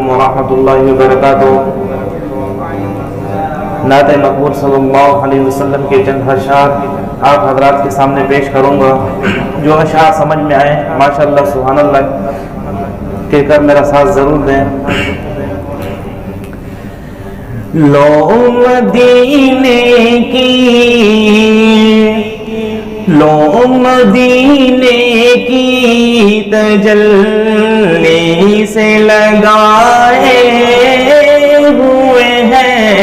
ورحمۃ اللہ وبرکاتہ۔ نعت مقبول صلی اللہ علیہ وسلم کے چند اشعار آپ حضرات کے سامنے پیش کروں گا۔ جو اشعار سمجھ میں آئے ماشاءاللہ سبحان اللہ کہہ کر میرا ساتھ ضرور دیں۔ لو مدینے کی، لو مدینے کی تجلی سے لگائے ہوئے ہیں،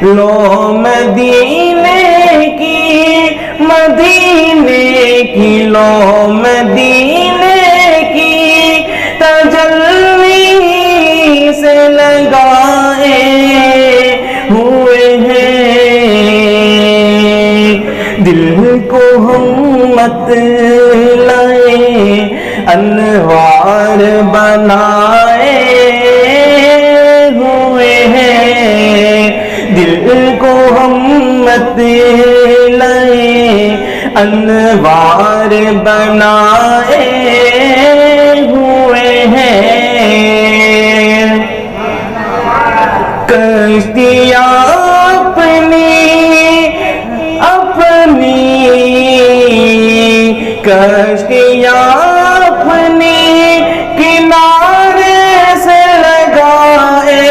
لو مدینے کی، مدینے کی، لو مدینے کی تجلی سے لگائے ہوئے ہیں، دل کو ہم مت لائے انوار بنائے ہوئے ہیں، دل کو ہم مت لائے انوار بنائے ہوئے ہیں، کشتیاں اپنی اپنی، کشتیاں اپنی کنارے سے لگائے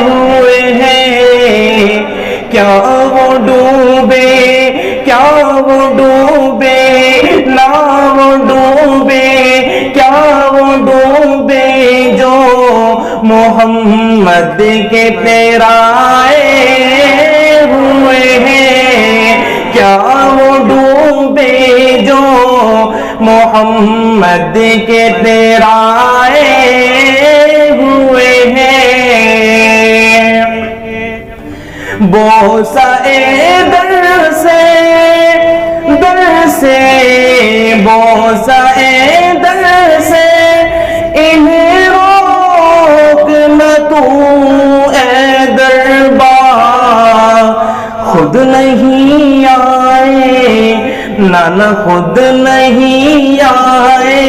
ہوئے ہیں، کیا وہ ڈوبے، کیا وہ ڈوبے، نہ وہ ڈوبے، کیا وہ ڈوبے جو محمد کے پیرائے ہوئے ہیں، کیا وہ ڈوبے جو محمد کے پیرائے ہوئے ہیں، بوسہ در سے، در سے، بوسہ در سے انہیں روک نہ تو اے دربار، خود نہیں آئے نہ خود نہیں آئے،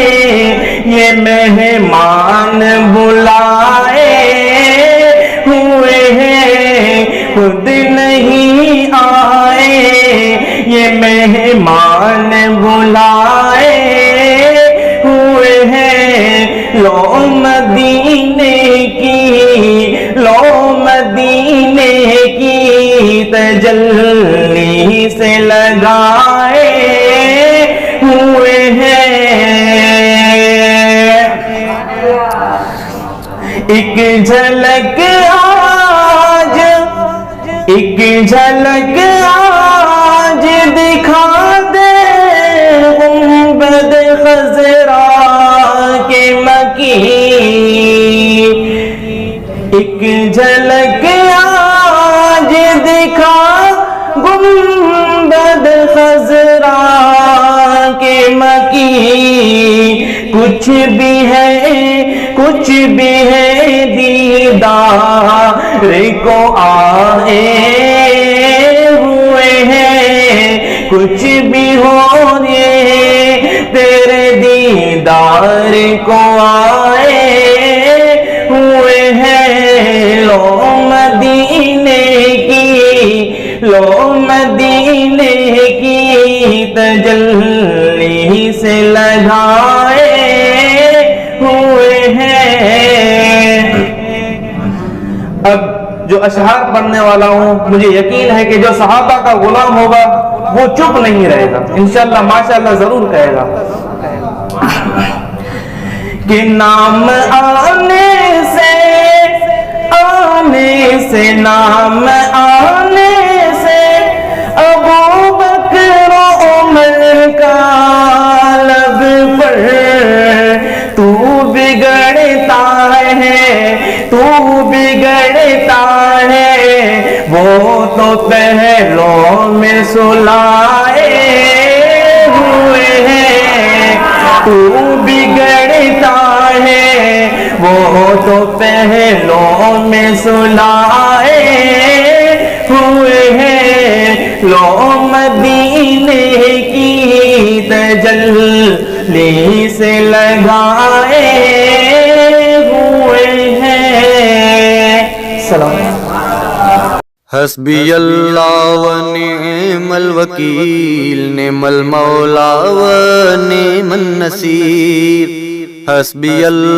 یہ مہمان بلائے ہوئے ہیں، خود نہیں آئے، یہ مہمان بلائے ہوئے ہیں، لو مدینے کی، لو مدینے کی تجلی سے لگائے ہوئے ہیں، ایک جھلک آج، ایک جھلک آج دکھا دے گنبد خضرا کے مکین، ایک جھلک آج دکھا گنبد خضرا کے مکین، کچھ بھی ہے، کچھ بھی ہے دیدار کو آئے ہوئے ہیں، کچھ بھی ہو یہ تیرے دیدار کو آئے ہوئے ہیں، لو مدینے کی، لو مدینے کی تجلی سے لگائے ہوئے ہیں۔ اب جو اشعار پڑھنے والا ہوں مجھے یقین ہے کہ جو صحابہ کا غلام ہوگا وہ چپ نہیں رہے گا، انشاءاللہ ماشاءاللہ ضرور کہے گا کہ نام آنے سے، آنے سے، نام آنے سے ابو بکر و عمر کا لب پر تو بگڑتا ہے، تو بگڑتا ہے، وہ تو پہلوں میں سلائے ہوئے ہیں، تو بگڑتا ہے، وہ تو پہلوں میں سلائے ہوئے ہیں، لو مدینے کی تجلی سے لگائے ہوئے ہیں. سلام. حسبی اللہ و نعم الوکیل، نعم المولا و نعم النصیر. حسبی اللہ